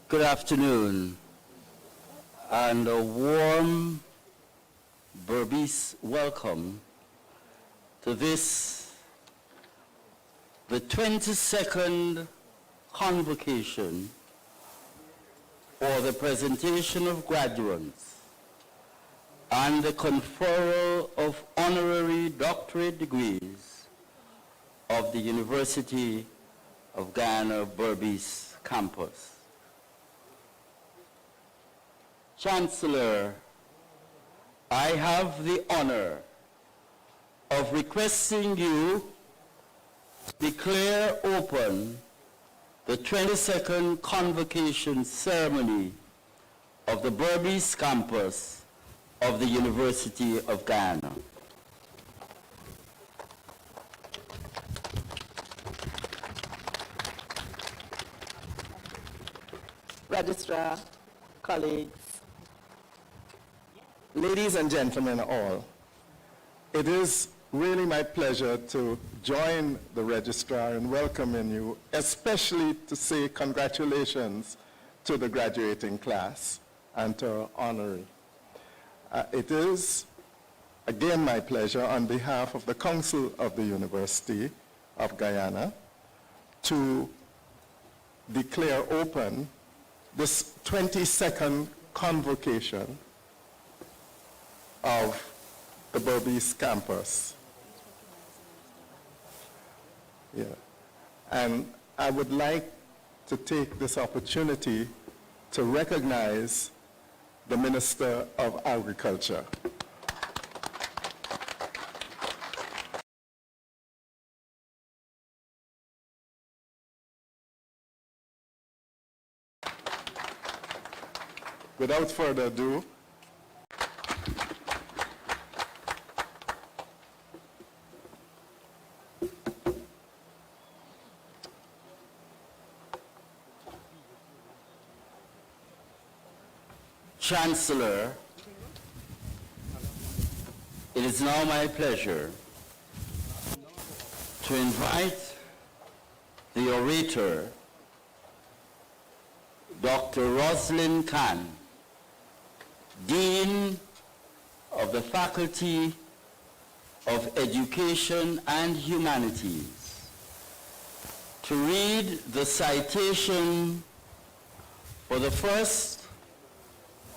Good afternoon, and a warm Berbice welcome to this, the 22nd Convocation for the presentation of graduates and the conferral of honorary doctorate degrees of the University of Guyana Berbice campus. Chancellor, I have the honor of requesting you to declare open the 22nd Convocation ceremony of the Berbice campus of the University of Guyana. Registrar, colleagues, ladies and gentlemen all, it is really my pleasure to join the registrar in welcoming you, especially to say congratulations to the graduating class and to our honoree. It is, again, my pleasure on behalf of the Council of the University of Guyana to declare open this 22nd Convocation of the Berbice campus. Yeah. And I would like to take this opportunity to recognize the Minister of Agriculture. Without further ado, Chancellor, it is now my pleasure to invite the orator, Dr. Roslyn Khan, Dean of the Faculty of Education and Humanities, to read the citation for the first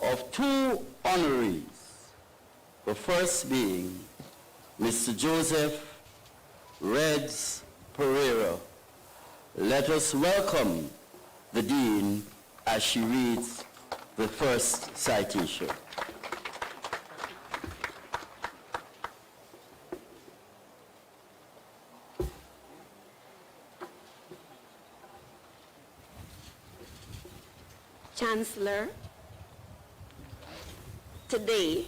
of two honorees, the first being Mr. Joseph Reds Pereira. Let us welcome the Dean as she reads the first citation. Chancellor, today,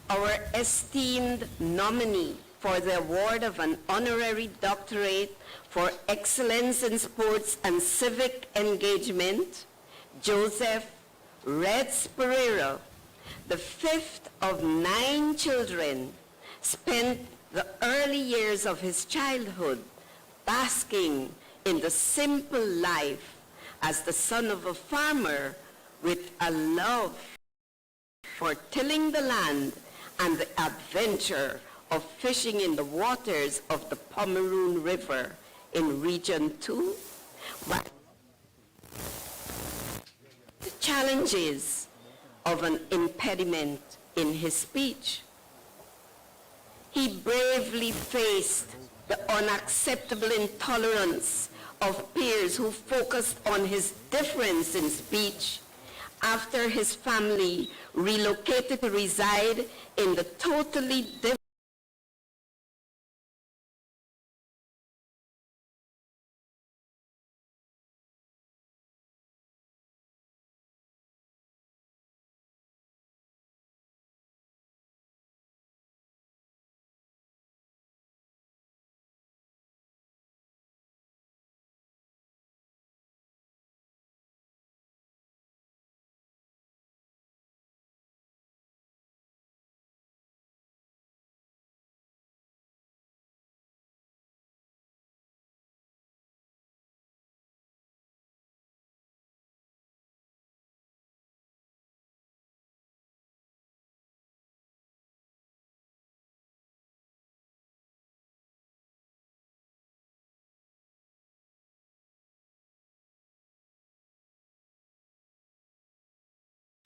our esteemed nominee for the award of an honorary doctorate for excellence in sports and civic engagement, Joseph Reds Pereira, the fifth of 9 children, spent the early years of his childhood basking in the simple life as the son of a farmer with a love for tilling the land and the adventure of fishing in the waters of the Pomeroon River in Region 2. But the challenges of an impediment in his speech. He bravely faced the unacceptable intolerance of peers who focused on his difference in speech after his family relocated to reside in the totally different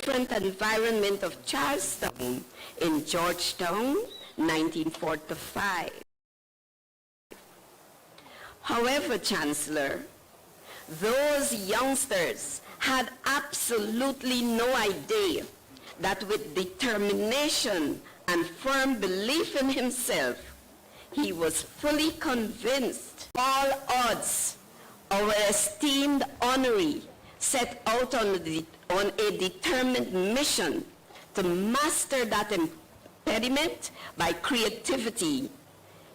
different environment of Charlestown in Georgetown, 1945. However, Chancellor, those youngsters had absolutely no idea that with determination and firm belief in himself, he was fully convinced all odds our esteemed honoree set out on a determined mission to master that impediment by creativity.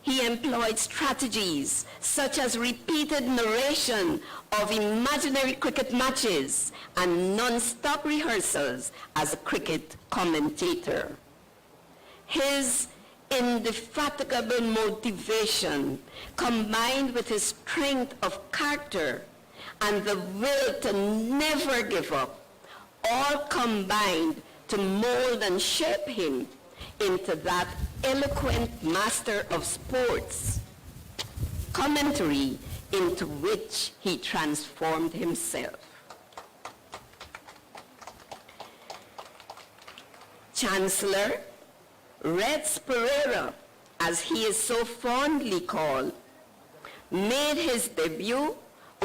He employed strategies such as repeated narration of imaginary cricket matches and non-stop rehearsals as a cricket commentator. His indefatigable motivation, combined with his strength of character and the will to never give up, all combined to mold and shape him into that eloquent master of sports commentary into which he transformed himself. Chancellor Reds Pereira, as he is so fondly called, made his debut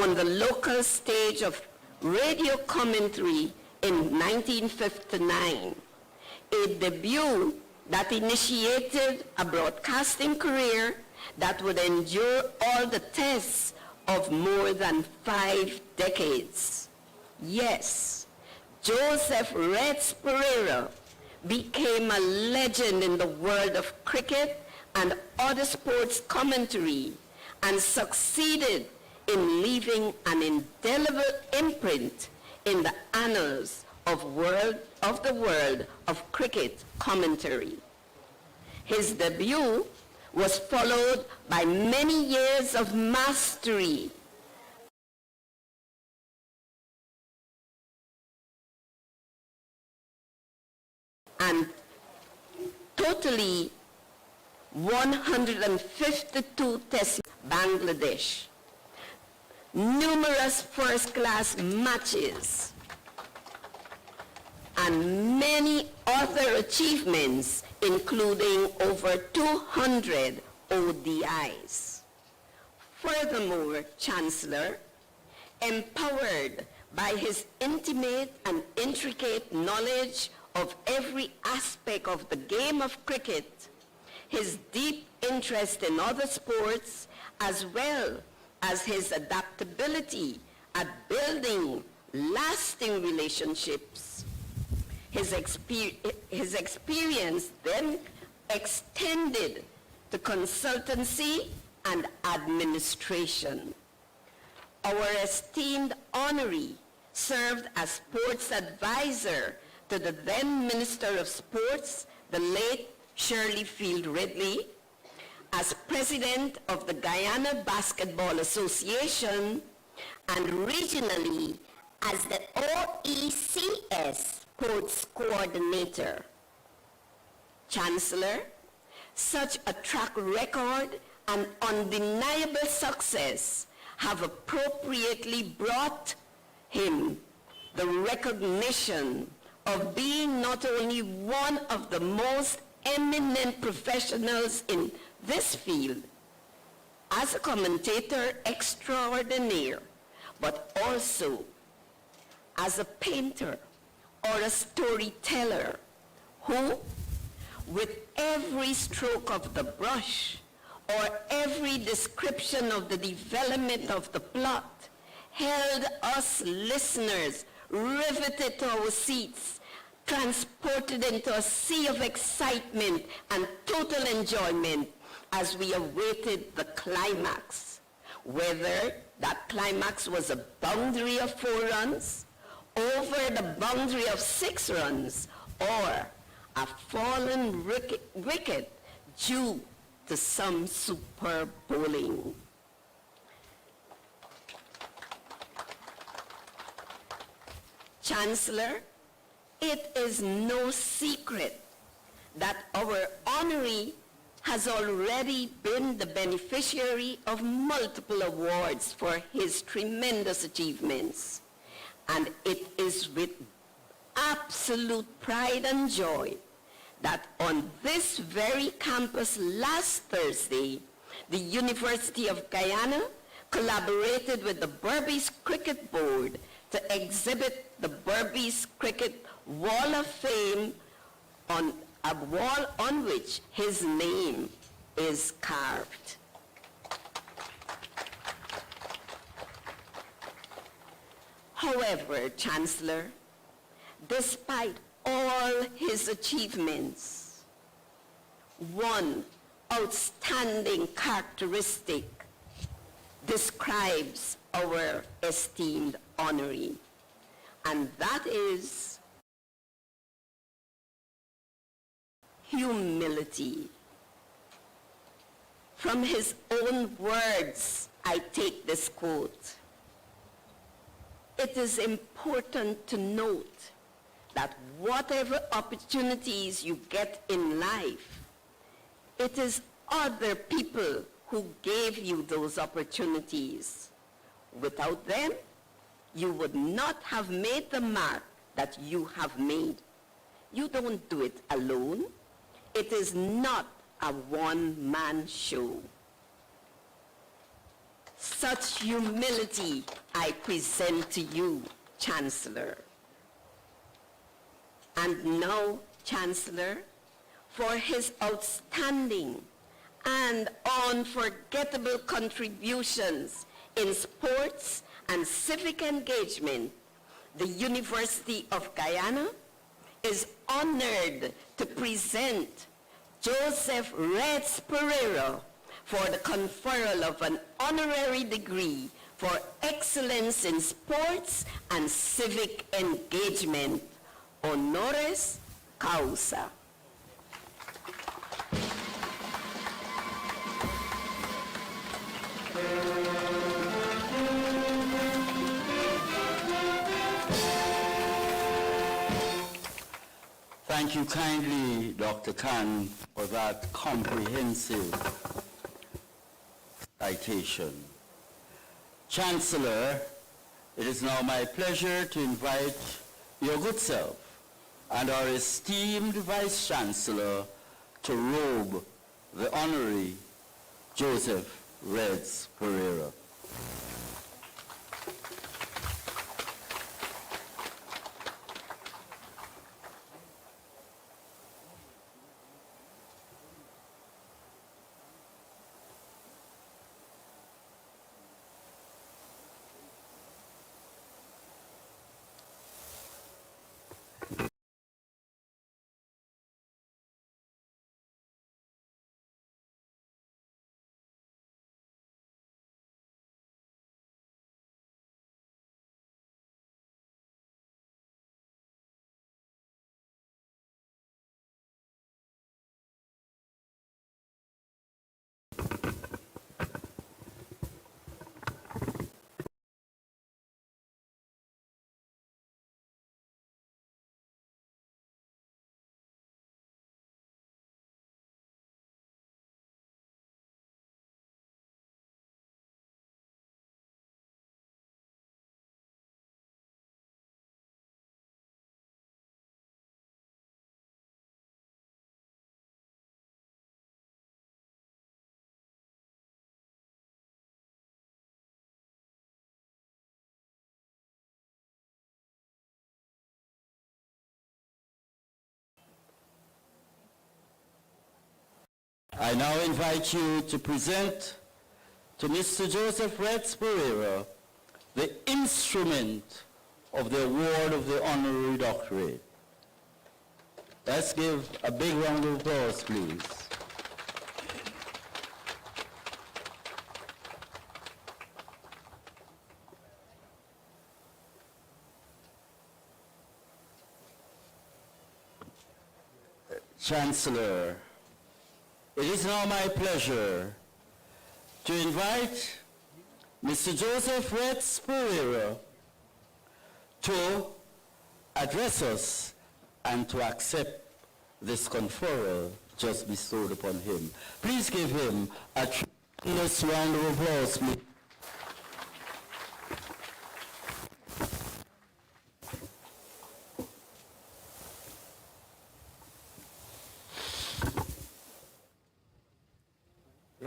on the local stage of radio commentary in 1959, a debut that initiated a broadcasting career that would endure all the tests of more than 5 decades. Yes, Joseph Reds Pereira became a legend in the world of cricket and other sports commentary and succeeded in leaving an indelible imprint in the annals of the world of cricket commentary. His debut was followed by many years of mastery and totally 152 tests in Bangladesh, numerous first-class matches, and many other achievements, including over 200 ODIs. Furthermore, Chancellor, empowered by his intimate and intricate knowledge of every aspect of the game of cricket, his deep interest in other sports, as well as his adaptability at building lasting relationships. His experience then extended to consultancy and administration. Our esteemed honoree served as sports advisor to the then Minister of Sports, the late Shirley Field Ridley, as president of the Guyana Basketball Association, and regionally as the OECS Sports Coordinator. Chancellor, such a track record and undeniable success have appropriately brought him the recognition of being not only one of the most eminent professionals in this field as a commentator extraordinaire, but also as a painter or a storyteller who, with every stroke of the brush or every description of the development of the plot, held us listeners riveted to our seats, transported into a sea of excitement and total enjoyment as we awaited the climax, whether that climax was a boundary of 4 runs, over the boundary of 6 runs, or a fallen wicket due to some superb bowling. Chancellor, it is no secret that our honoree has already been the beneficiary of multiple awards for his tremendous achievements. And it is with absolute pride and joy that on this very campus last Thursday, the University of Guyana collaborated with the Berbice Cricket Board to exhibit the Berbice Cricket Wall of Fame on a wall on which his name is carved. However, Chancellor, despite all his achievements, one outstanding characteristic describes our esteemed honoree, and that is humility. From his own words, I take this quote. It is important to note that whatever opportunities you get in life, it is other people who gave you those opportunities. Without them, you would not have made the mark that you have made. You don't do it alone. It is not a one-man show. Such humility I present to you, Chancellor. And now, Chancellor, for his outstanding and unforgettable contributions in sports and civic engagement, the University of Guyana is honored to present Joseph Reds Pereira for the conferral of an honorary degree for excellence in sports and civic engagement, honoris causa. Thank you kindly, Dr. Khan, for that comprehensive citation. Chancellor, it is now my pleasure to invite your good self and our esteemed Vice Chancellor to robe the Honorary Joseph Reds Pereira. I now invite you to present to Mr. Joseph Reds Pereira the instrument of the award of the honorary doctorate. Let's give a big round of applause, please. Chancellor, it is now my pleasure to invite Mr. Joseph Reds Pereira to address us and to accept this conferral just bestowed upon him. Please give him a tremendous round of applause, please.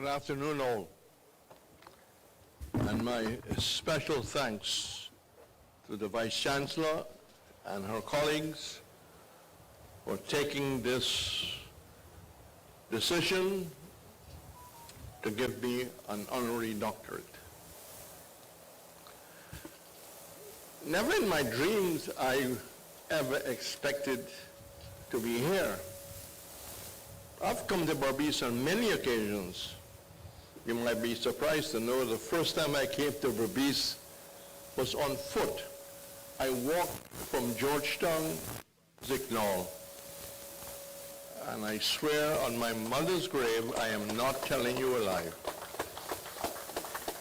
Good afternoon, all. And my special thanks to the Vice Chancellor and her colleagues for taking this decision to give me an honorary doctorate. Never in my dreams I ever expected to be here. I've come to Berbice on many occasions. You might be surprised to know the first time I came to Berbice was on foot. I walked from Georgetown to Zignal. And I swear on my mother's grave, I am not telling you a lie.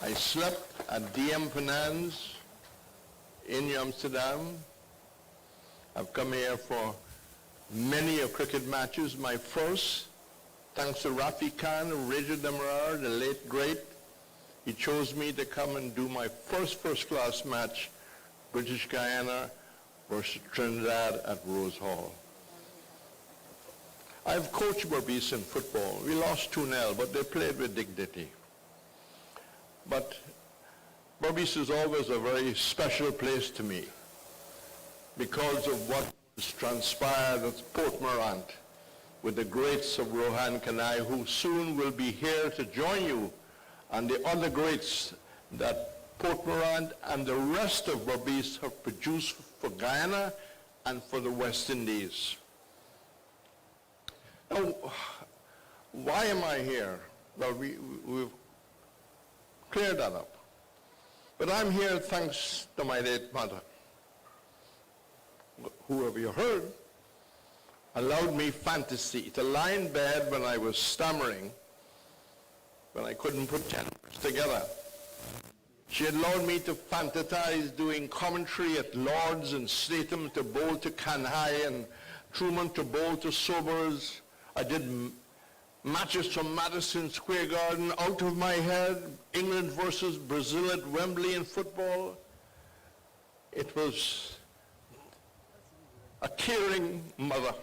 I slept at DM Finance in Amsterdam. I've come here for many of cricket matches. My first, thanks to Rafi Khan, Raja Damrar, the late great, he chose me to come and do my first-class match, British Guyana versus Trinidad at Rose Hall. I've coached Berbice in football. We lost 2-0, but they played with dignity. But Berbice is always a very special place to me because of what has transpired at Port Morant with the greats of Rohan Kanai, who soon will be here to join you, and the other greats that Port Morant and the rest of Berbice have produced for Guyana and for the West Indies. Now, why am I here? Well, we've cleared that up. But I'm here thanks to my late mother, who, have you heard, allowed me fantasy to lie in bed when I was stammering, when I couldn't put 10 words together. She allowed me to fantasize doing commentary at Lords and Statham to bowl to Kanhai and Truman to bowl to Sobers. I did matches from Madison Square Garden out of my head, England versus Brazil at Wembley in football. It was a caring mother.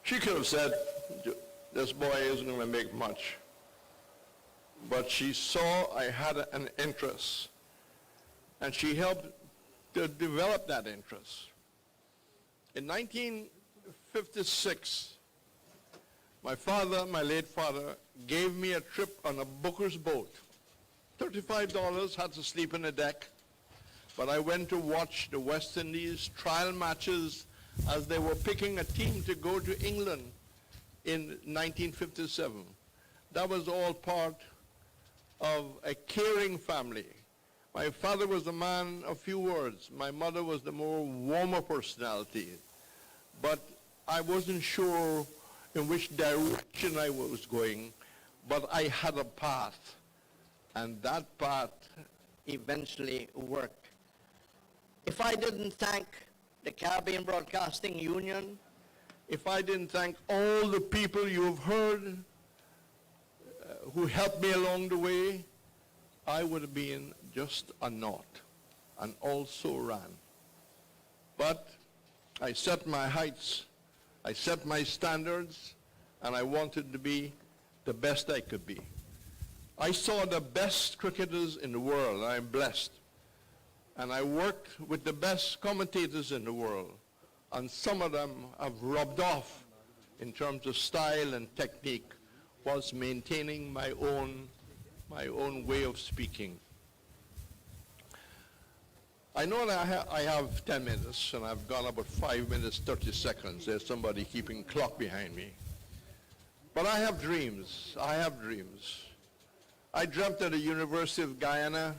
She could have said, this boy isn't going to make much. But she saw I had an interest, and she helped to develop that interest. In 1956, my father, my late father, gave me a trip on a Booker's boat. $35, had to sleep in the deck. But I went to watch the West Indies trial matches as they were picking a team to go to England in 1957. That was all part of a caring family. My father was a man of few words. My mother was the more warmer personality. But I wasn't sure in which direction I was going, but I had a path. And that path eventually worked. If I didn't thank the Caribbean Broadcasting Union, if I didn't thank all the people you've heard who helped me along the way, I would have been just a naught and also ran. But I set my heights, I set my standards, and I wanted to be the best I could be. I saw the best cricketers in the world, and I'm blessed. And I worked with the best commentators in the world, and some of them have rubbed off in terms of style and technique, whilst maintaining my own way of speaking. I know that I have 10 minutes, and I've gone about 5 minutes, 30 seconds. There's somebody keeping clock behind me. But I have dreams. I have dreams. I dreamt at the University of Guyana,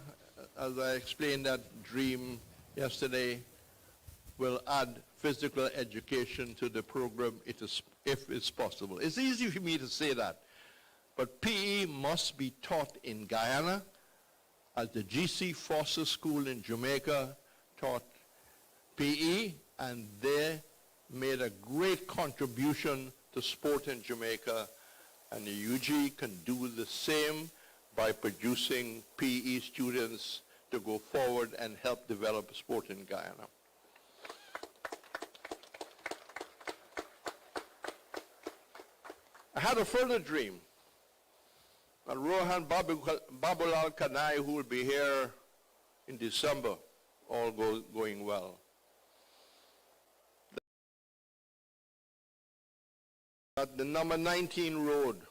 as I explained that dream yesterday, will add physical education to the program if it's possible. It's easy for me to say that, but PE must be taught in Guyana, as the G.C. Foster School in Jamaica taught PE, and they made a great contribution to sport in Jamaica, and the UG can do the same by producing PE students to go forward and help develop sport in Guyana. I had a further dream. And Rohan Babulal Kanai, who will be here in December, all going well. That the number 19 road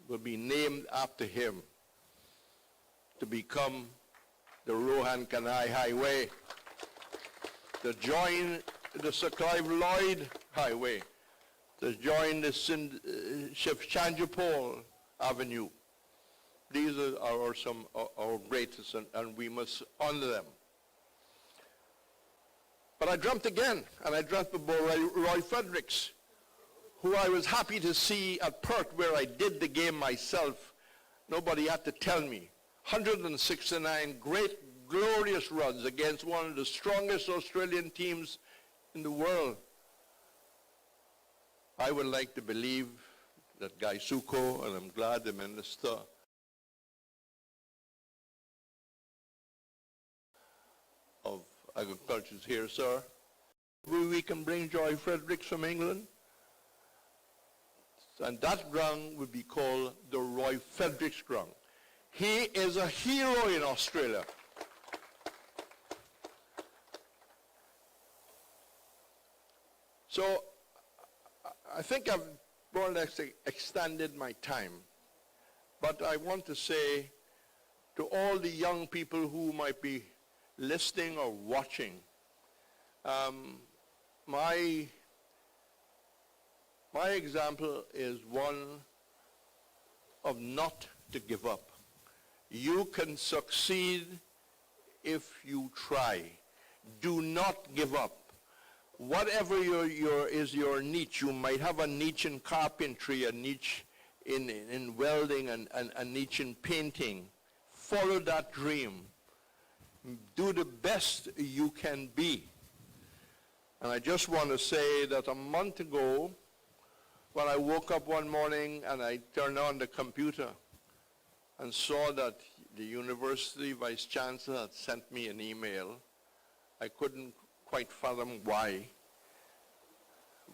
will be named after him to become the Rohan Kanai Highway, to join the Sir Clive Lloyd Highway, to join the Shevchanjapol Avenue. These are some of our greatest, and we must honor them. But I dreamt again, and I dreamt about Roy Fredericks, who I was happy to see at Perth, where I did the game myself. Nobody had to tell me. 169 great, glorious runs against one of the strongest Australian teams in the world. I would like to believe that Guy Suko, and I'm glad the Minister of Agriculture is here, sir. We can bring Roy Fredericks from England. And that ground would be called the Roy Fredericks ground. He is a hero in Australia. So I think I've more or less extended my time. But I want to say to all the young people who might be listening or watching, my example is one of not to give up. You can succeed if you try. Do not give up. Whatever is your niche, you might have a niche in carpentry, a niche in welding, and a niche in painting. Follow that dream. Do the best you can be. And I just want to say that a month ago, when I woke up one morning and I turned on the computer and saw that the university vice chancellor had sent me an email, I couldn't quite fathom why.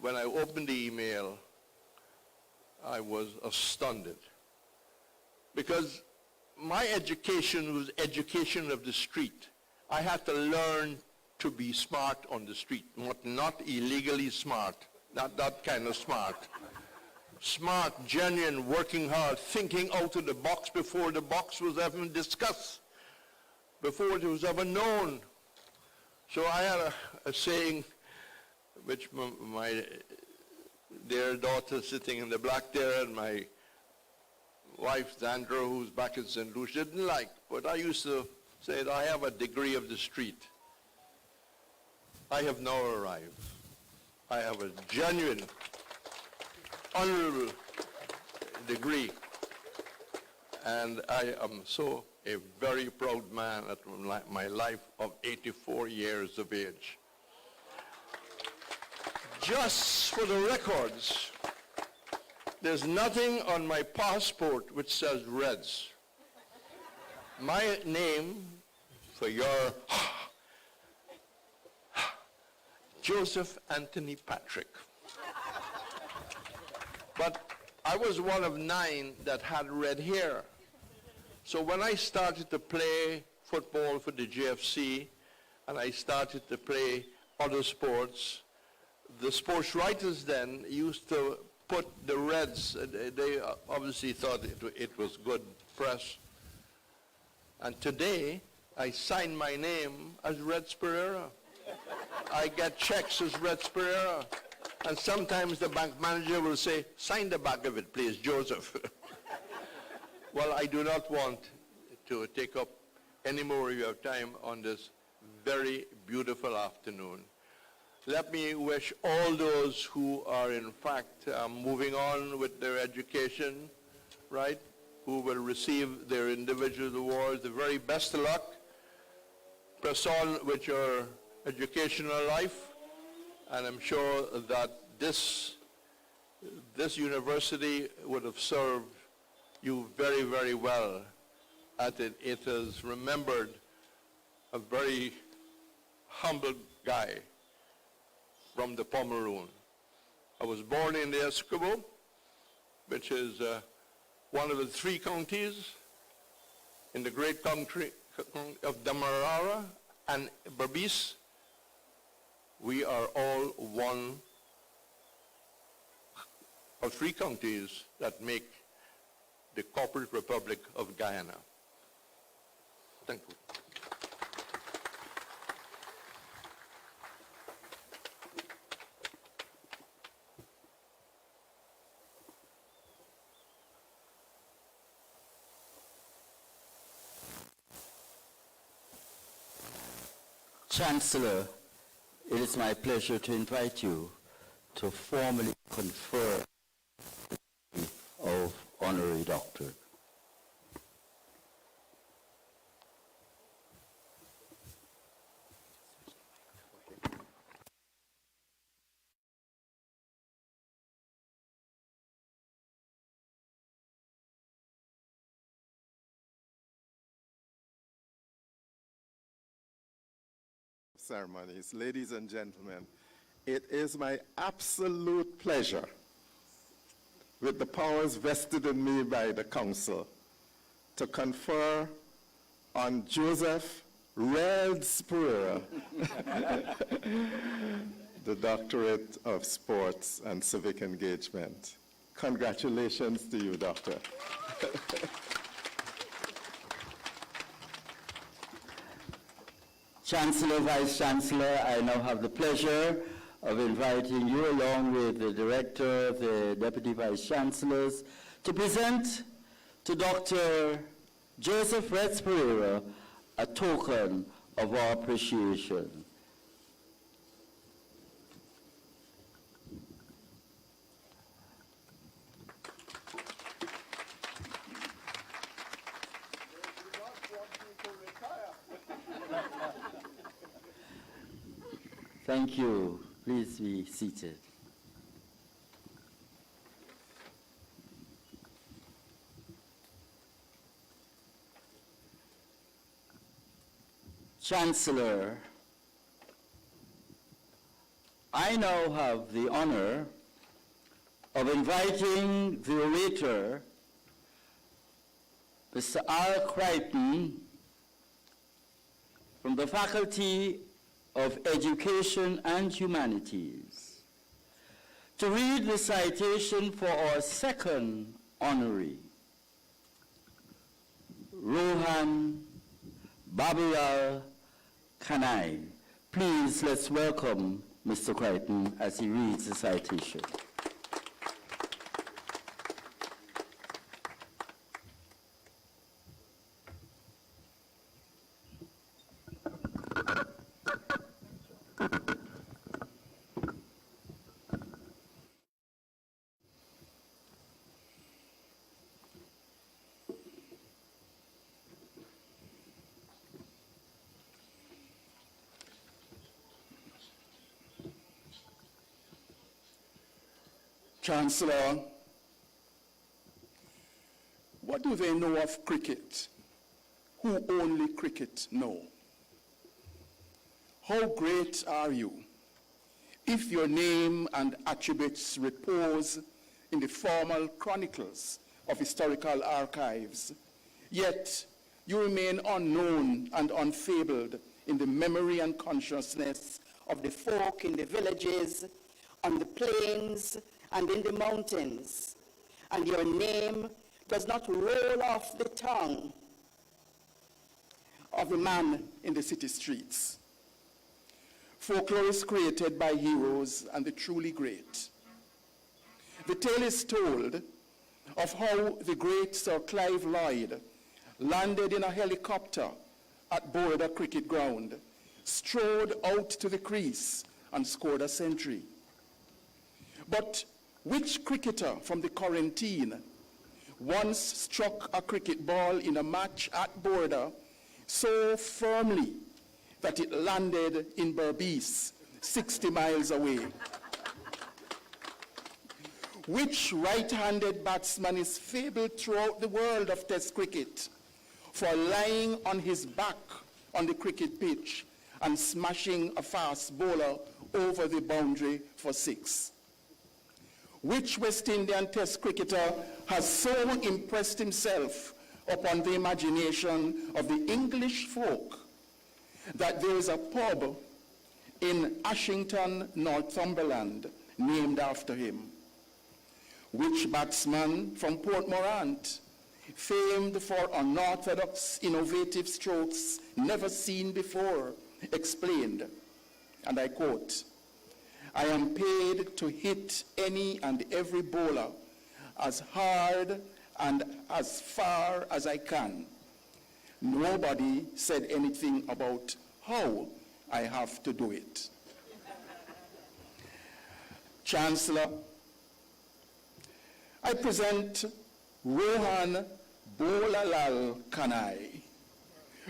When I opened the email, I was astounded. Because my education was education of the street. I had to learn to be smart on the street, not illegally smart, not that kind of smart. Smart, genuine, working hard, thinking out of the box before the box was ever discussed, before it was ever known. So I had a saying, which my dear daughter sitting in the black there, and my wife, Sandra, who's back in St. Lucia, didn't like. But I used to say that I have a degree of the street. I have now arrived. I have a genuine, honorable degree. And I am so a very proud man at my life of 84 years of age. Just for the records, there's nothing on my passport which says Reds. My name, for your Joseph Anthony Patrick. But I was one of 9 that had red hair. So when I started to play football for the GFC, and I started to play other sports, the sports writers then used to put the Reds, they obviously thought it was good press. And today, I sign my name as Reds Pereira. I get checks as Reds Pereira. And sometimes the bank manager will say, sign the back of it, please, Joseph. Well, I do not want to take up any more of your time on this very beautiful afternoon. Let me wish all those who are in fact moving on with their education, right, who will receive their individual awards, the very best of luck. Press on with your educational life, and I'm sure that this university would have served you very, very well. It has remembered a very humble guy from the Pomeroon. I was born in the Escobar, which is one of the 3 counties in the great country of Demerara and Berbice. We are all one of 3 counties that make the corporate Republic of Guyana. Thank you. Chancellor, it is my pleasure to invite you to formally confer the degree of honorary doctor. Ceremonies. Ladies and gentlemen, it is my absolute pleasure, with the powers vested in me by the Council, to confer on Joseph Reds Pereira the Doctorate of Sports and Civic Engagement. Congratulations to you, Doctor. Chancellor, Vice Chancellor, I now have the pleasure of inviting you, along with the Director, the Deputy Vice Chancellors, to present to Dr. Joseph Reds Pereira a token of our appreciation. Thank you. Please be seated. Chancellor, I now have the honor of inviting the orator, Mr. R. Crichton, from the Faculty of Education and Humanities, to read the citation for our second honoree, Rohan Babural Kanai. Please, let's welcome Mr. Crichton as he reads the citation. Chancellor, what do they know of cricket who only cricket know? How great are you if your name and attributes repose in the formal chronicles of historical archives, yet you remain unknown and unfabled in the memory and consciousness of the folk in the villages, on the plains, and in the mountains, and your name does not roll off the tongue of a man in the city streets. Folklore is created by heroes and the truly great. The tale is told of how the great Sir Clive Lloyd landed in a helicopter at Border Cricket Ground, strode out to the crease, and scored a century. But which cricketer from the quarantine once struck a cricket ball in a match at Border so firmly that it landed in Berbice, 60 miles away? Which right-handed batsman is fabled throughout the world of Test cricket for lying on his back on the cricket pitch and smashing a fast bowler over the boundary for 6? which West Indian Test cricketer has so impressed himself upon the imagination of the English folk that there is a pub in Ashington, Northumberland, named after him? Which batsman from Portmorant, famed for unorthodox, innovative strokes never seen before, explained, and I quote, "I am paid to hit any and every bowler as hard and as far as I can. Nobody said anything about how I have to do it." Chancellor, I present Rohan Bolalal Kanai,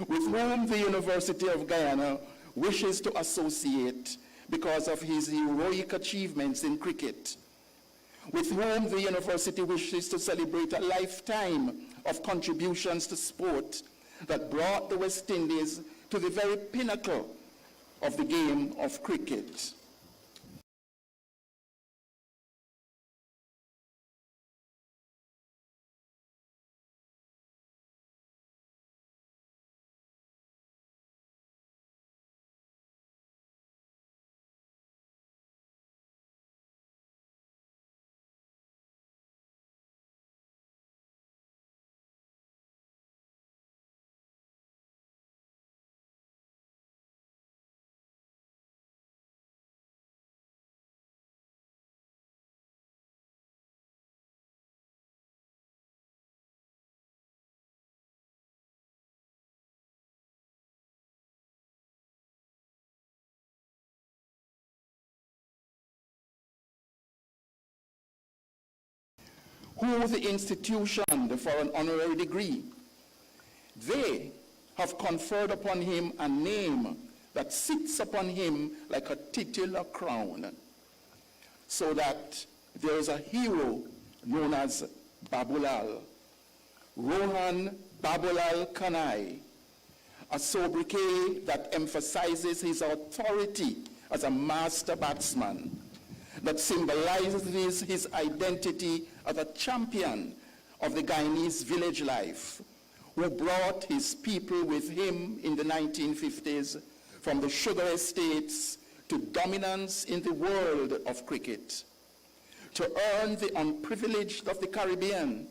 with whom the University of Guyana wishes to associate because of his heroic achievements in cricket, with whom the university wishes to celebrate a lifetime of contributions to sport that brought the West Indies to the very pinnacle of the game of cricket. Who the institution for an honorary degree. They have conferred upon him a name that sits upon him like a titular crown, so that there is a hero known as Babulal, Rohan Babulal Kanai, a sobriquet that emphasizes his authority as a master batsman, that symbolizes his identity as a champion of the Guyanese village life, who brought his people with him in the 1950s from the sugar estates to dominance in the world of cricket, to earn the unprivileged of the Caribbean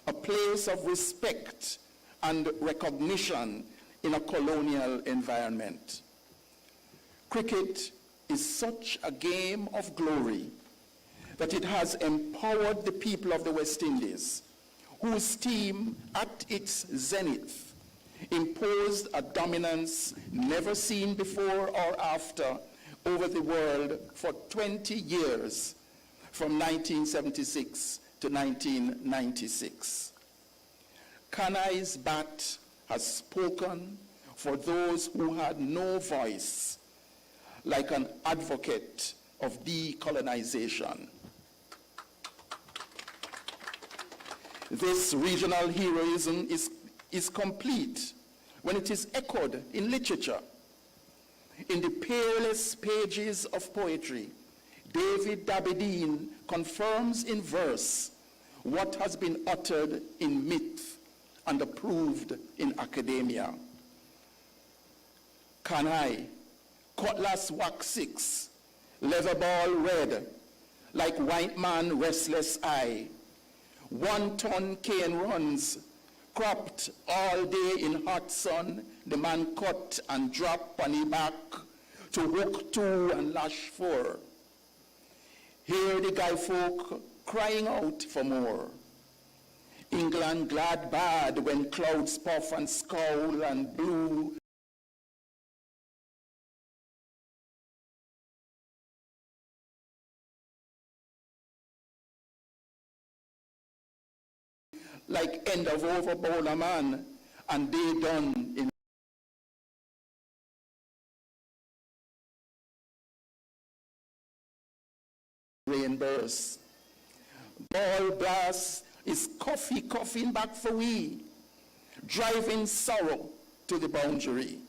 a place of respect and recognition in a colonial environment. Cricket is such a game of glory that it has empowered the people of the West Indies, whose team at its zenith imposed a dominance never seen before or after over the world for 20 years, from 1976 to 1996. Kanai's bat has spoken for those who had no voice, like an advocate of decolonization. This regional heroism is complete when it is echoed in literature. In the peerless pages of poetry, David Dabedin confirms in verse what has been uttered in myth and approved in academia. Kanai, cutlass wax 6, leather ball red, like white man restless eye. 1 ton cane runs, cropped all day in hot sun, the man cut and drop on his back to hook 2 and lash 4. Hear the guy folk crying out for more. England glad bad when clouds puff and scowl and blue. Like end of overboard a man, and they done in rain burst. Ball blast is coughing back for we, driving sorrow to the boundary.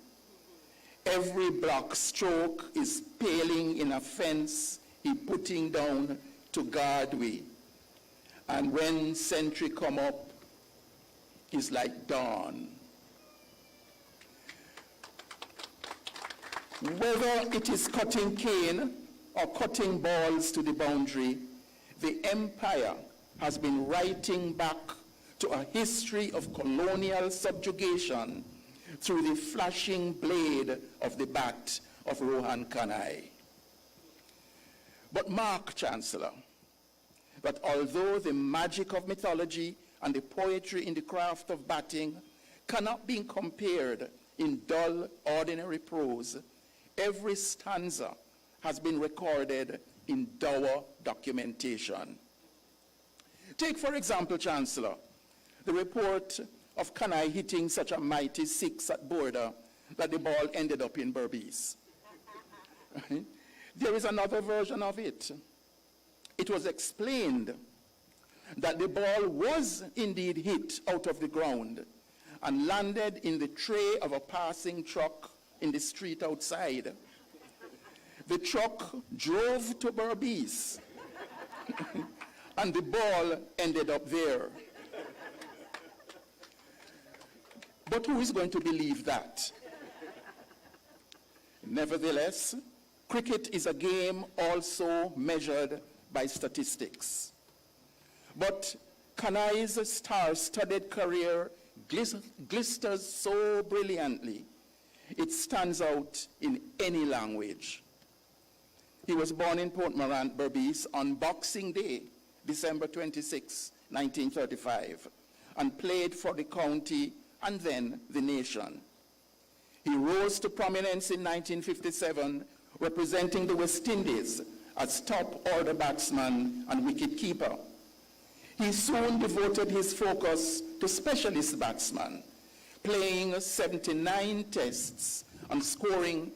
Every block stroke is paling in a fence he putting down to guard we. And when sentry come up, it's like dawn. Whether it is cutting cane or cutting balls to the boundary, the empire has been writing back to a history of colonial subjugation through the flashing blade of the bat of Rohan Kanai. But mark, Chancellor, that although the magic of mythology and the poetry in the craft of batting cannot be compared in dull, ordinary prose, every stanza has been recorded in dour documentation. Take, for example, Chancellor, the report of Kanai hitting such a mighty six at border that the ball ended up in Berbice. Right? There is another version of it. It was explained that the ball was indeed hit out of the ground and landed in the tray of a passing truck in the street outside. The truck drove to Berbice and the ball ended up there. But who is going to believe that? Nevertheless, cricket is a game also measured by statistics. But Kanai's star-studded career glisters so brilliantly, it stands out in any language. He was born in Port Morant, Berbice, on Boxing Day, December 26, 1935, and played for the county and then the nation. He rose to prominence in 1957, representing the West Indies as top-order batsman and wicket-keeper. He soon devoted his focus to specialist batsmen, playing 79 tests and scoring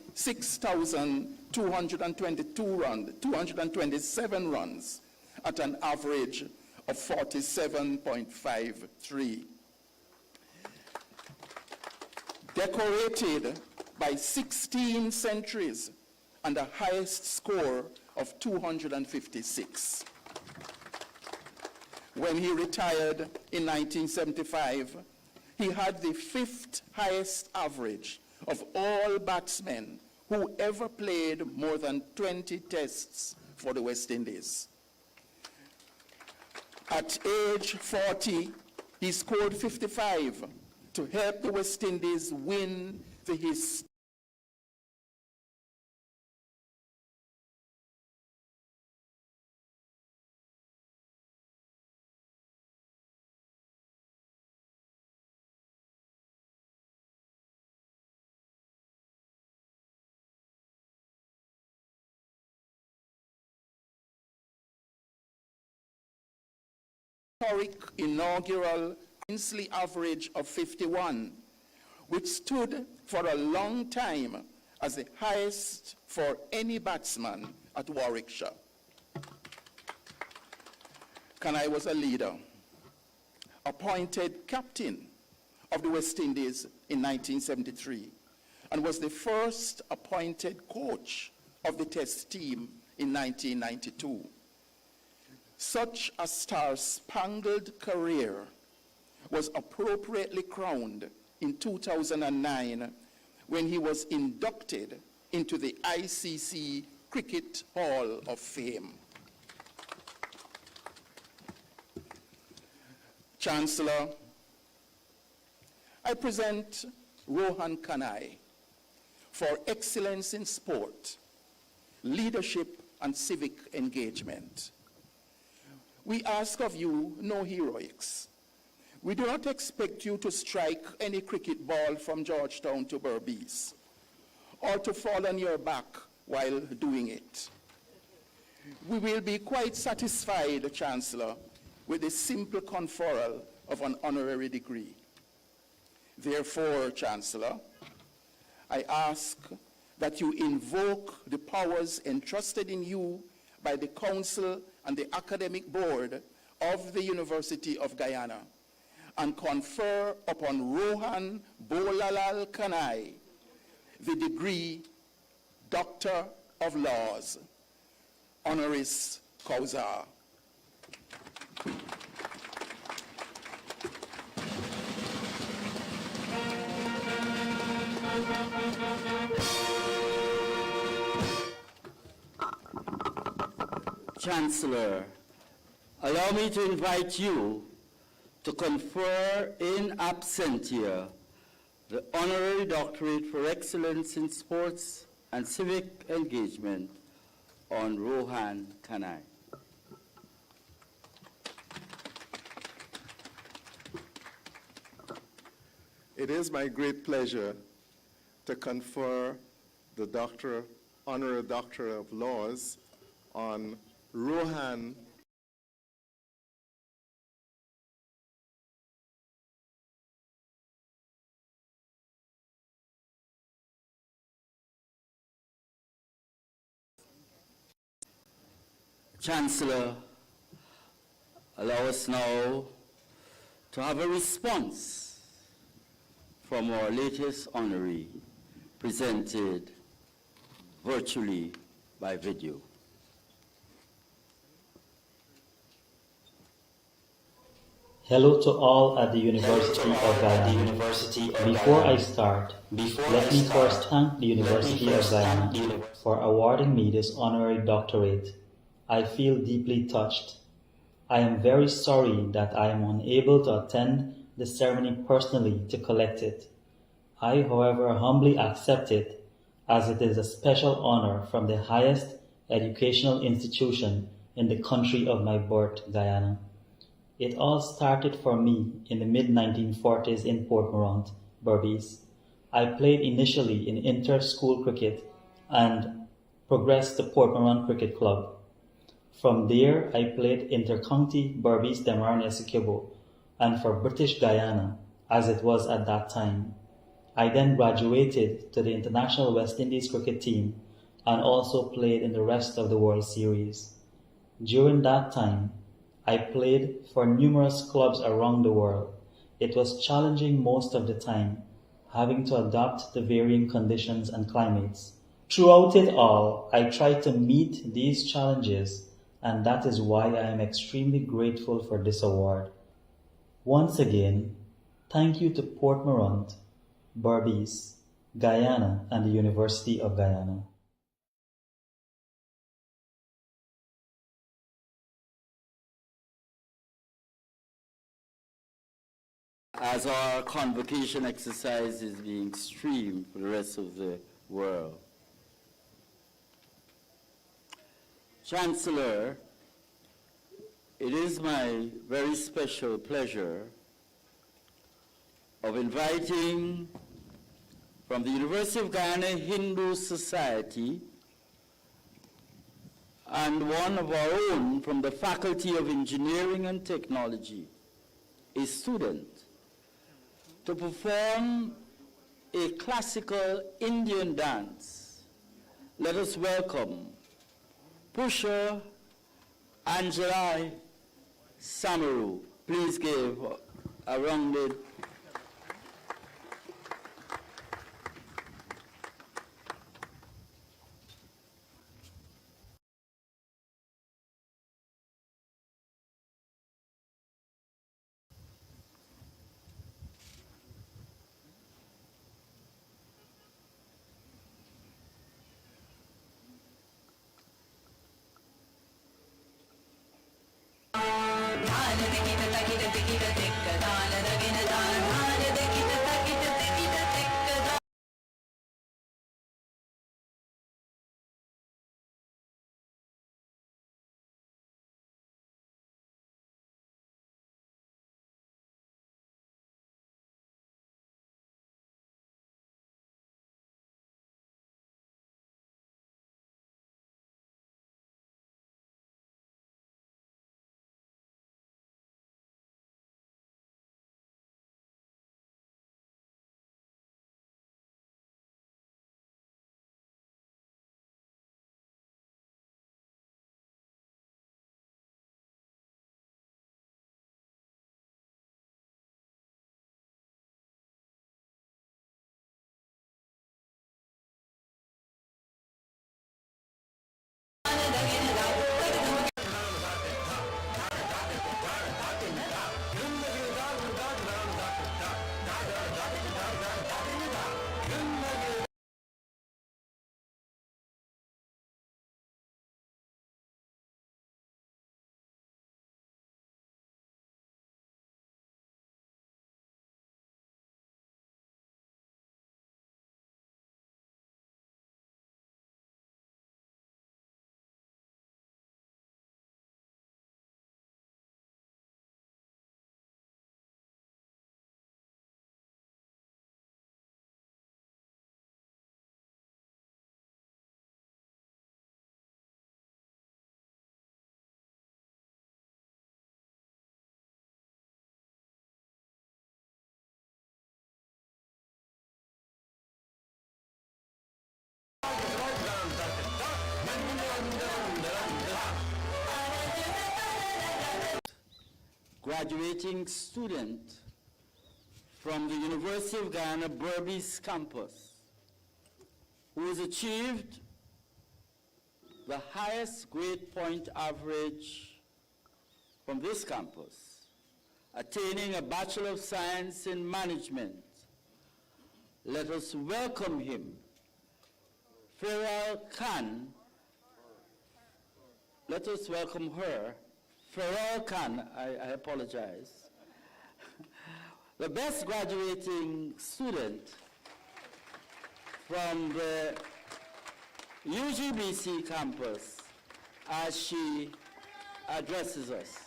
227 runs at an average of 47.53. Decorated by 16 centuries and a highest score of 256. When he retired in 1975, he had the 5th highest average of all batsmen who ever played more than 20 tests for the West Indies. At age 40, he scored 55 to help the West Indies win the historic inaugural princely average of 51, which stood for a long time as the highest for any batsman at Warwickshire. Kanai was a leader, appointed captain of the West Indies in 1973, and was the first appointed coach of the Test team in 1992. Such a star-spangled career was appropriately crowned in 2009 when he was inducted into the ICC Cricket Hall of Fame. Chancellor, I present Rohan Kanai for excellence in sport, leadership, and civic engagement. We ask of you no heroics. We do not expect you to strike any cricket ball from Georgetown to Berbice, or to fall on your back while doing it. We will be quite satisfied, Chancellor, with the simple conferral of an honorary degree. Therefore, Chancellor, I ask that you invoke the powers entrusted in you by the Council and the Academic Board of the University of Guyana, and confer upon Rohan Bolalal Kanai the degree Doctor of Laws, honoris causa. Chancellor, allow me to invite you to confer in absentia the Honorary Doctorate for Excellence in Sports and Civic Engagement on Rohan Kanai. It is my great pleasure to confer the Honorary Doctor of Laws on Rohan Chancellor, allow us now to have a response from our latest honoree, presented virtually by video. Hello to all at the University of Guyana. Before I start, let me first thank the University of Guyana for awarding me this honorary doctorate. I feel deeply touched. I am very sorry that I am unable to attend the ceremony personally to collect it. I, however, humbly accept it, as it is a special honor from the highest educational institution in the country of my birth, Guyana. It all started for me in the mid-1940s in Port Morant, Berbice. I played initially in inter-school cricket and progressed to Port Morant Cricket Club. From there, I played inter-county Berbice Demarne Essequibo, and for British Guyana, as it was at that time. I then graduated to the International West Indies cricket team and also played in the rest of the World Series. During that time, I played for numerous clubs around the world. It was challenging most of the time, having to adapt to varying conditions and climates. Throughout it all, I tried to meet these challenges, and that is why I am extremely grateful for this award. Once again, thank you to Port Morant, Berbice, Guyana, and the University of Guyana. As our convocation exercise is being streamed for the rest of the world. Chancellor, it is my very special pleasure of inviting from the University of Guyana Hindu Society and one of our own from the Faculty of Engineering and Technology, a student, to perform a classical Indian dance. Let us welcome Pusha Anjalai Samaru. Please give a rounded ताल दिगिन तगिन दिगिन दिक्क ताल रगिन ताल Graduating student from the University of Guyana Berbice campus, who has achieved the highest grade point average from this campus, attaining a Bachelor of Science in Management. Let us welcome him, Farrell Khan. Let us welcome her, Farrell Khan, I apologize. The best graduating student from the UGBC campus as she addresses us.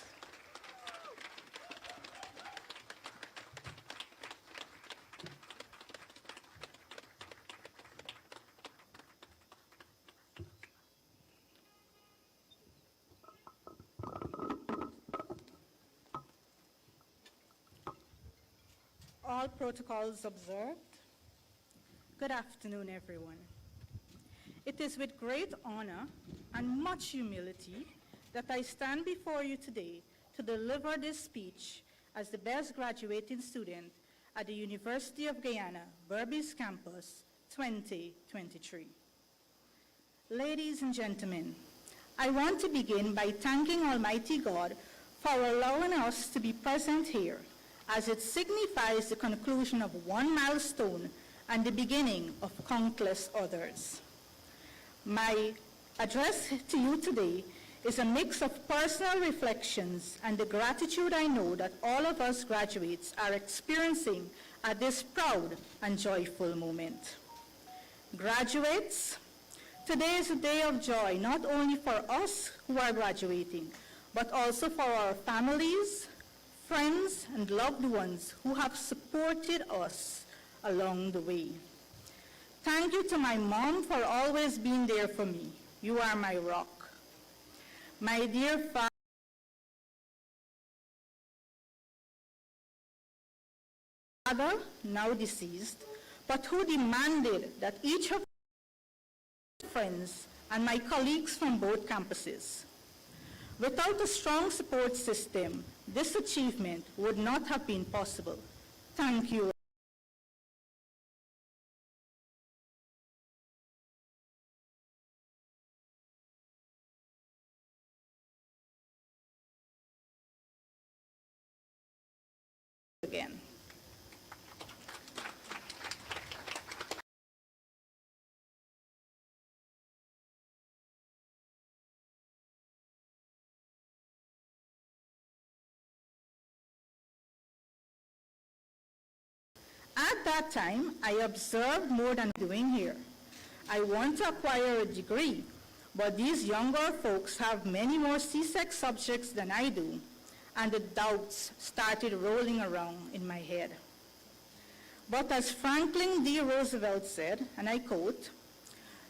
All protocols observed. Good afternoon, everyone. It is with great honor and much humility that I stand before you today to deliver this speech as the best graduating student at the University of Guyana Berbice campus 2023. Ladies and gentlemen, I want to begin by thanking Almighty God for allowing us to be present here, as it signifies the conclusion of one milestone and the beginning of countless others. My address to you today is a mix of personal reflections and the gratitude I know that all of us graduates are experiencing at this proud and joyful moment. Graduates, today is a day of joy not only for us who are graduating, but also for our families, friends, and loved ones who have supported us along the way. Thank you to my mom for always being there for me. You are my rock. My dear father, now deceased, but who demanded that each of my friends and my colleagues from both campuses. Without a strong support system, this achievement would not have been possible. Thank you. Again. At that time, I observed more than I'm doing here. I want to acquire a degree, but these younger folks have many more CSEC subjects than I do, and the doubts started rolling around in my head. But as Franklin D. Roosevelt said, and I quote,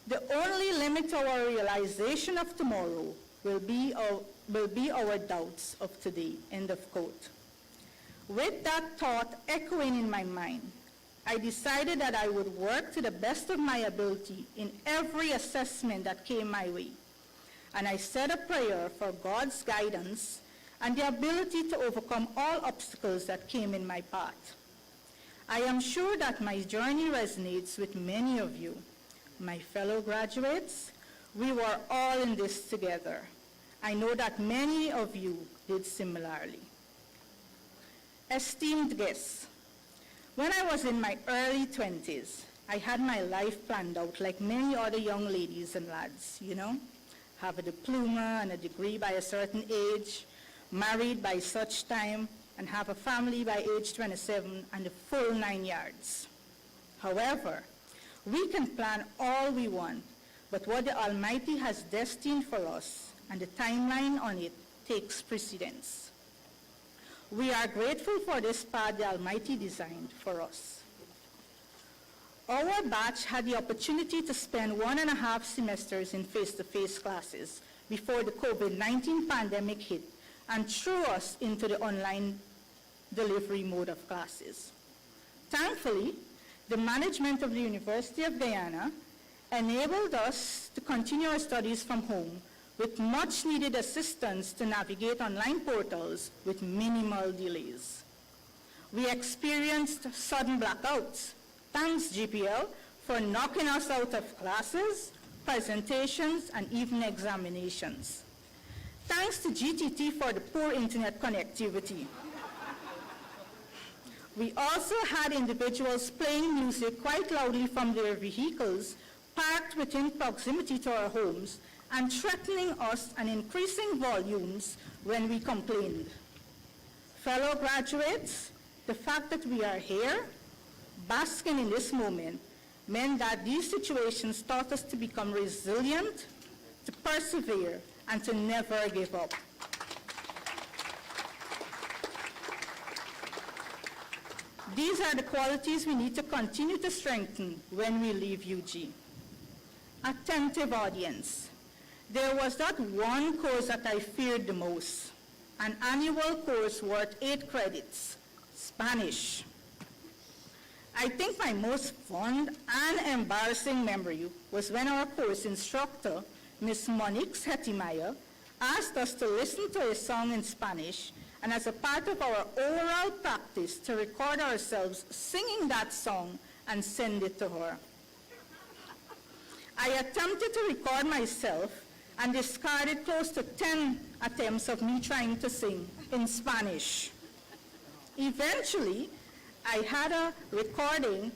"The only limit to our realization of tomorrow will be our doubts of today," end of quote. With that thought echoing in my mind, I decided that I would work to the best of my ability in every assessment that came my way. And I said a prayer for God's guidance and the ability to overcome all obstacles that came in my path. I am sure that my journey resonates with many of you. My fellow graduates, we were all in this together. I know that many of you did similarly. Esteemed guests, when I was in my early 20s, I had my life planned out like many other young ladies and lads, you know? Have a diploma and a degree by a certain age, married by such time, and have a family by age 27 and the full 9 yards. However, we can plan all we want, but what the Almighty has destined for us and the timeline on it takes precedence. We are grateful for this path the Almighty designed for us. Our batch had the opportunity to spend 1.5 semesters in face-to-face classes before the COVID-19 pandemic hit and threw us into the online delivery mode of classes. Thankfully, the management of the University of Guyana enabled us to continue our studies from home with much needed assistance to navigate online portals with minimal delays. We experienced sudden blackouts. Thanks, GPL, for knocking us out of classes, presentations, and even examinations. Thanks to GTT for the poor internet connectivity. We also had individuals playing music quite loudly from their vehicles parked within proximity to our homes and threatening us and increasing volumes when we complained. Fellow graduates, the fact that we are here, basking in this moment, meant that these situations taught us to become resilient, to persevere, and to never give up. These are the qualities we need to continue to strengthen when we leave UG. Attentive audience. There was that one course that I feared the most, an annual course worth 8 credits, Spanish. I think my most fond and embarrassing memory was when our course instructor, Ms. Monique Hettimeyer, asked us to listen to a song in Spanish, and as a part of our oral practice, to record ourselves singing that song and send it to her. I attempted to record myself and discarded close to 10 attempts of me trying to sing in Spanish. Eventually, I had a recording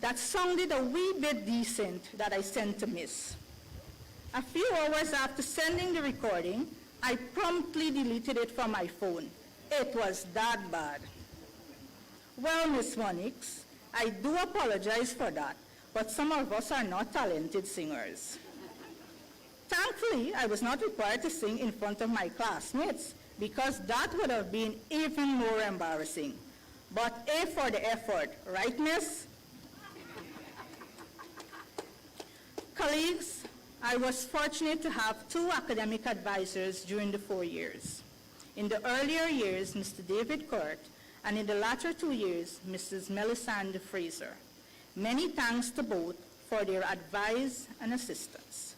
that sounded a wee bit decent that I sent to Miss. A few hours after sending the recording, I promptly deleted it from my phone. It was that bad. Well, Miss Monique, I do apologize for that, but some of us are not talented singers. Thankfully, I was not required to sing in front of my classmates because that would have been even more embarrassing. But A for the effort, right, miss? Colleagues, I was fortunate to have 2 academic advisors during the 4 years. In the earlier years, Mr. David Kurt, and in the latter 2 years, Mrs. Melisande Fraser. Many thanks to both for their advice and assistance.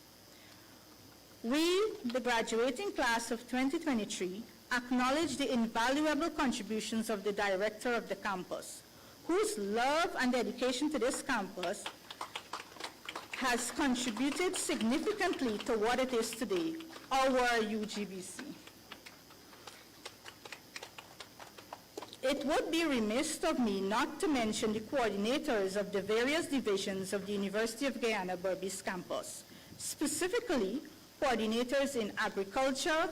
We, the graduating class of 2023, acknowledge the invaluable contributions of the director of the campus, whose love and dedication to this campus has contributed significantly to what it is today, our UGBC. It would be remiss of me not to mention the coordinators of the various divisions of the University of Guyana Berbice campus, specifically coordinators in agriculture,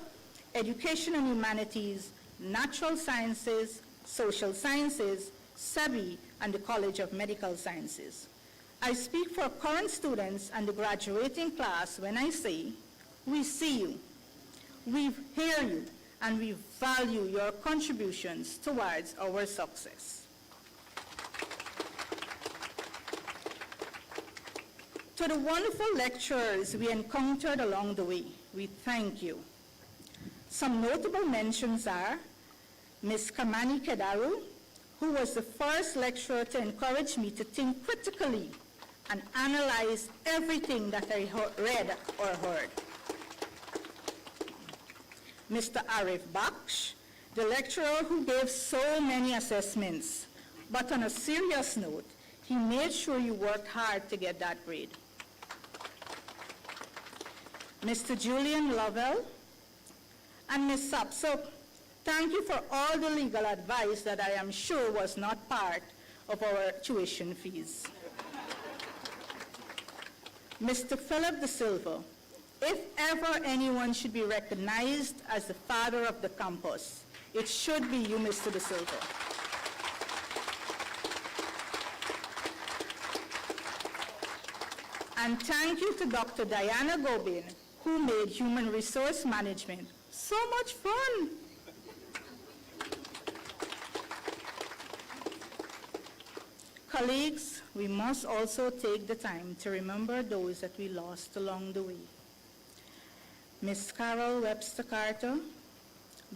education and humanities, natural sciences, social sciences, SEBI, and the College of Medical Sciences. I speak for current students and the graduating class when I say, we see you, we hear you, and we value your contributions towards our success. To the wonderful lecturers we encountered along the way, we thank you. Some notable mentions are Ms. Kamani Kedaru, who was the first lecturer to encourage me to think critically and analyze everything that I read or heard. Mr. Arif Baksh, the lecturer who gave so many assessments, but on a serious note, he made sure you worked hard to get that grade. Mr. Julian Lovell and Ms. Sapsop, thank you for all the legal advice that I am sure was not part of our tuition fees. Mr. Philip De Silva, if ever anyone should be recognized as the father of the campus, it should be you, Mr. De Silva. And thank you to Dr. Diana Gobin, who made human resource management so much fun. Colleagues, we must also take the time to remember those that we lost along the way. Ms. Carol Webster Carter,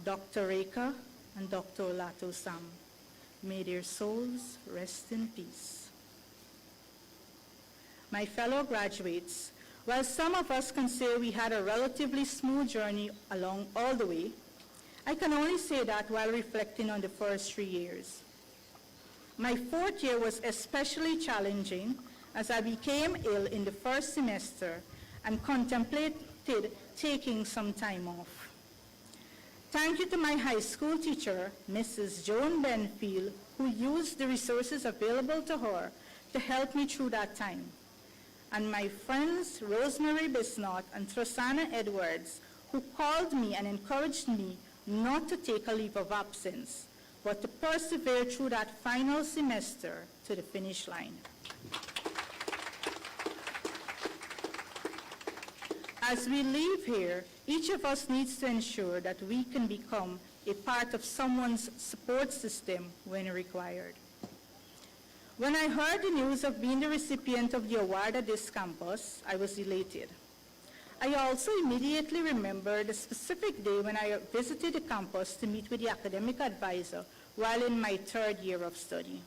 Dr. Reka, and Dr. Olato Sam. May their souls rest in peace. my fellow graduates, while some of us can say we had a relatively smooth journey along all the way, I can only say that while reflecting on the first 3 years. My fourth year was especially challenging as I became ill in the first semester and contemplated taking some time off. Thank you to my high school teacher, Mrs. Joan Benfield, who used the resources available to her to help me through that time. And my friends, Rosemary Bisnott and Trosana Edwards, who called me and encouraged me not to take a leave of absence, but to persevere through that final semester to the finish line. As we leave here, each of us needs to ensure that we can become a part of someone's support system when required. When I heard the news of being the recipient of the award at this campus, I was elated. I also immediately remembered the specific day when I visited the campus to meet with the academic advisor while in my third year of study.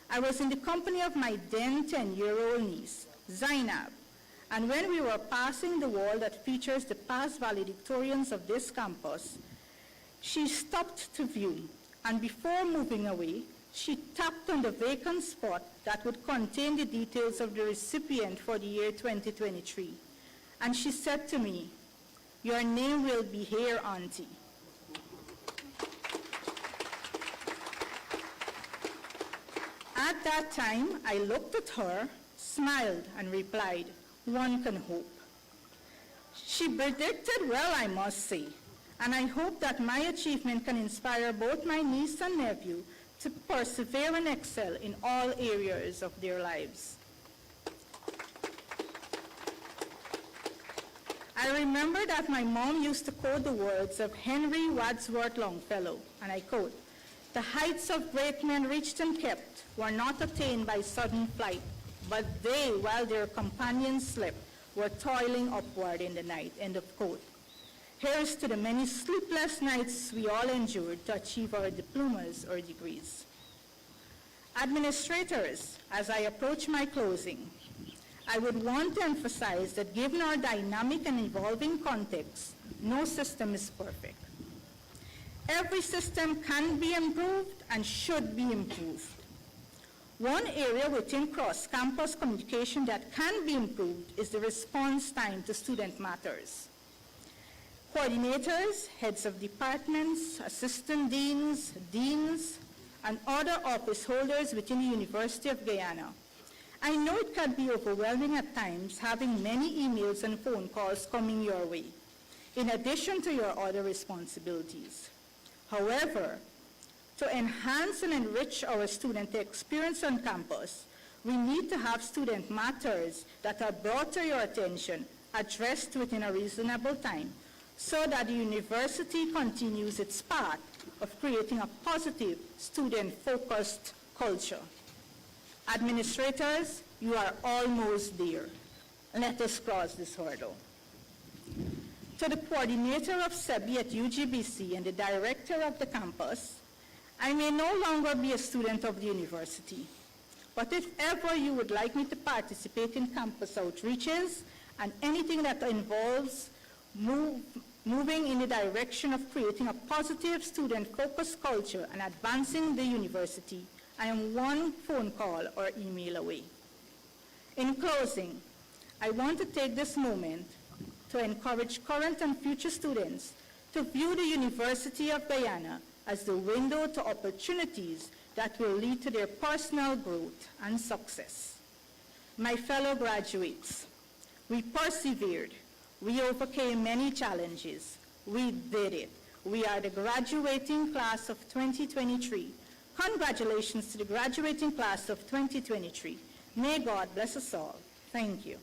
I was in the company of my then 10-year-old niece, Zainab, and when we were passing the wall that features the past valedictorians of this campus, she stopped to view, and before moving away, she tapped on the vacant spot that would contain the details of the recipient for the year 2023. And she said to me, "Your name will be here, Auntie." At that time, I looked at her, smiled, and replied, "One can hope." She predicted well, I must say, and I hope that my achievement can inspire both my niece and nephew to persevere and excel in all areas of their lives. I remember that my mom used to quote the words of Henry Wadsworth Longfellow, and I quote, "The heights of great men reached and kept were not attained by sudden flight, but they, while their companions slept, were toiling upward in the night," end of quote. Here's to the many sleepless nights we all endured to achieve our diplomas or degrees. Administrators, as I approach my closing, I would want to emphasize that given our dynamic and evolving context, no system is perfect. Every system can be improved and should be improved. One area within cross-campus communication that can be improved is the response time to student matters. Coordinators, heads of departments, assistant deans, deans, and other office holders within the University of Guyana, I know it can be overwhelming at times having many emails and phone calls coming your way, in addition to your other responsibilities. However, to enhance and enrich our student experience on campus, we need to have student matters that are brought to your attention addressed within a reasonable time so that the university continues its path of creating a positive, student-focused culture. Administrators, you are almost there. Let us cross this hurdle. To the coordinator of SEBI at UGBC and the director of the campus, I may no longer be a student of the university, but if ever you would like me to participate in campus outreaches and anything that involves moving in the direction of creating a positive student-focused culture and advancing the university, I am one phone call or email away. In closing, I want to take this moment to encourage current and future students to view the University of Guyana as the window to opportunities that will lead to their personal growth and success. My fellow graduates, we persevered. We overcame many challenges. We did it. We are the graduating class of 2023. Congratulations to the graduating class of 2023. May God bless us all. Thank you.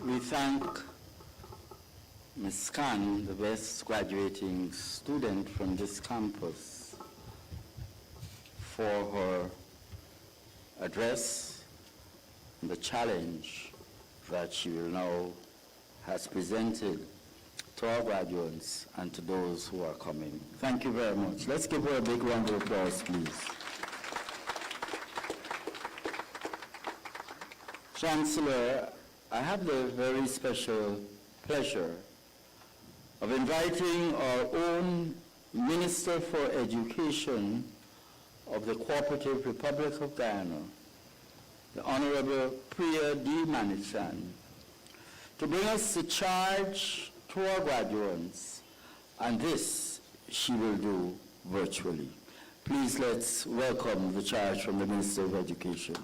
We thank Ms. Khan, the best graduating student from this campus, for her address and the challenge that she will now has presented to to our graduates, and to those who are coming. Thank you very much. Let's give her a big round of applause, please. Chancellor, I have the very special pleasure of inviting our own Minister for Education of the Cooperative Republic of Guyana, the Honorable Priya D. Manichan, to bring us the charge to our graduates, and this she will do virtually. Please let's welcome the charge from the Minister of Education.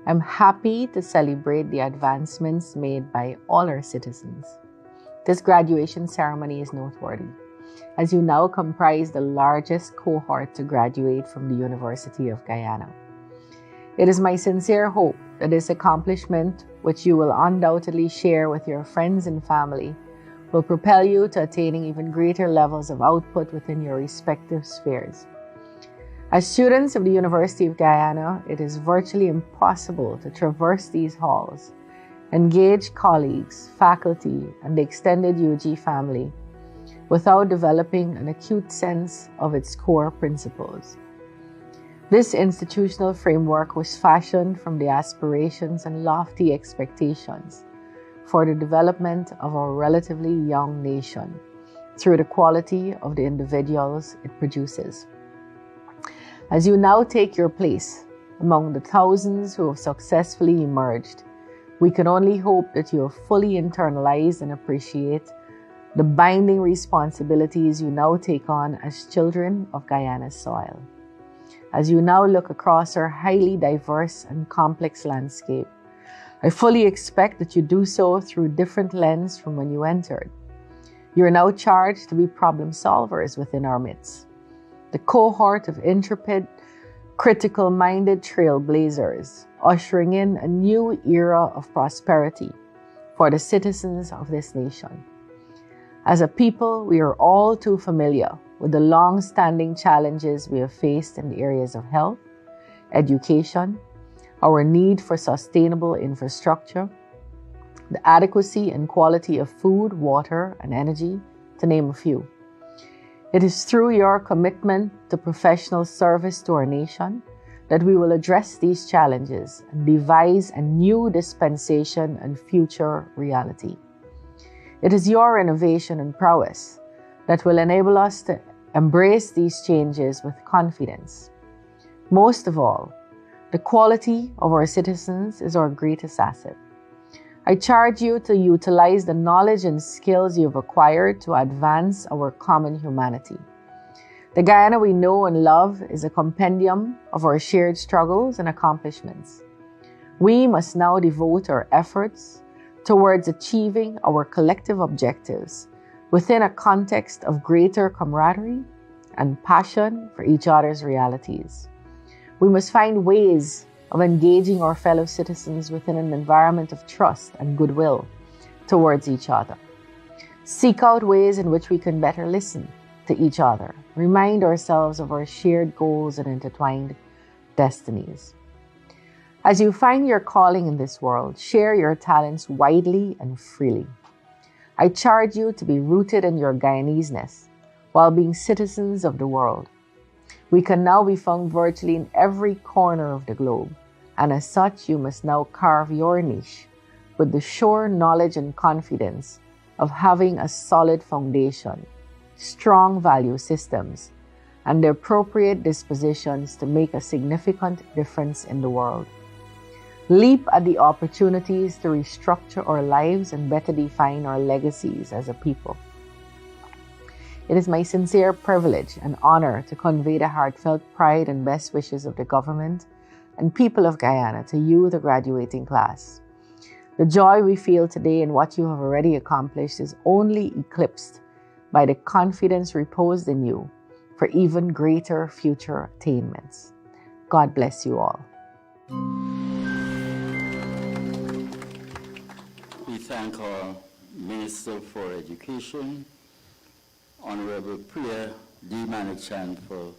I'm happy to celebrate the advancements made by all our citizens. This graduation ceremony is noteworthy, as you now comprise the largest cohort to graduate from the University of Guyana. It is my sincere hope that this accomplishment, which you will undoubtedly share with your friends and family, will propel you to attaining even greater levels of output within your respective spheres. As students of the University of Guyana, it is virtually impossible to traverse these halls, engage colleagues, faculty, and the extended UG family without developing an acute sense of its core principles. This institutional framework was fashioned from the aspirations and lofty expectations for the development of our relatively young nation through the quality of the individuals it produces. As you now take your place among the thousands who have successfully emerged, we can only hope that you have fully internalized and appreciate the binding responsibilities you now take on as children of Guyana's soil. As you now look across our highly diverse and complex landscape, I fully expect that you do so through a different lens from when you entered. You are now charged to be problem solvers within our midst. The cohort of intrepid, critical-minded trailblazers, ushering in a new era of prosperity for the citizens of this nation. As a people, we are all too familiar with the long-standing challenges we have faced in the areas of health, education, our need for sustainable infrastructure, the adequacy and quality of food, water, and energy, to name a few. It is through your commitment to professional service to our nation that we will address these challenges and devise a new dispensation and future reality. It is your innovation and prowess that will enable us to embrace these changes with confidence. Most of all, the quality of our citizens is our greatest asset. I charge you to utilize the knowledge and skills you've acquired to advance our common humanity. The Guyana we know and love is a compendium of our shared struggles and accomplishments. We must now devote our efforts towards achieving our collective objectives within a context of greater camaraderie and passion for each other's realities. We must find ways of engaging our fellow citizens within an environment of trust and goodwill towards each other. Seek out ways in which we can better listen to each other, remind ourselves of our shared goals and intertwined destinies. As you find your calling in this world, share your talents widely and freely. I charge you to be rooted in your Guyanese-ness while being citizens of the world. We can now be found virtually in every corner of the globe, and as such, you must now carve your niche with the sure knowledge and confidence of having a solid foundation, strong value systems, and the appropriate dispositions to make a significant difference in the world. Leap at the opportunities to restructure our lives and better define our legacies as a people. It is my sincere privilege and honor to convey the heartfelt pride and best wishes of the government and people of Guyana to you, the graduating class. The joy we feel today in what you have already accomplished is only eclipsed by the confidence reposed in you for even greater future attainments. God bless you all. We thank our Minister for Education, Honorable Priya D. Manichan, for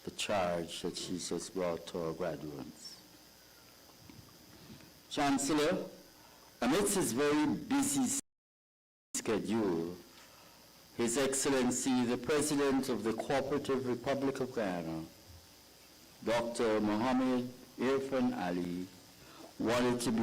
the charge that she's just brought to our graduates. Chancellor, amidst his very busy schedule, His Excellency, the President of the Cooperative Republic of Guyana, Dr. Mohammed Irfan Ali, wanted to be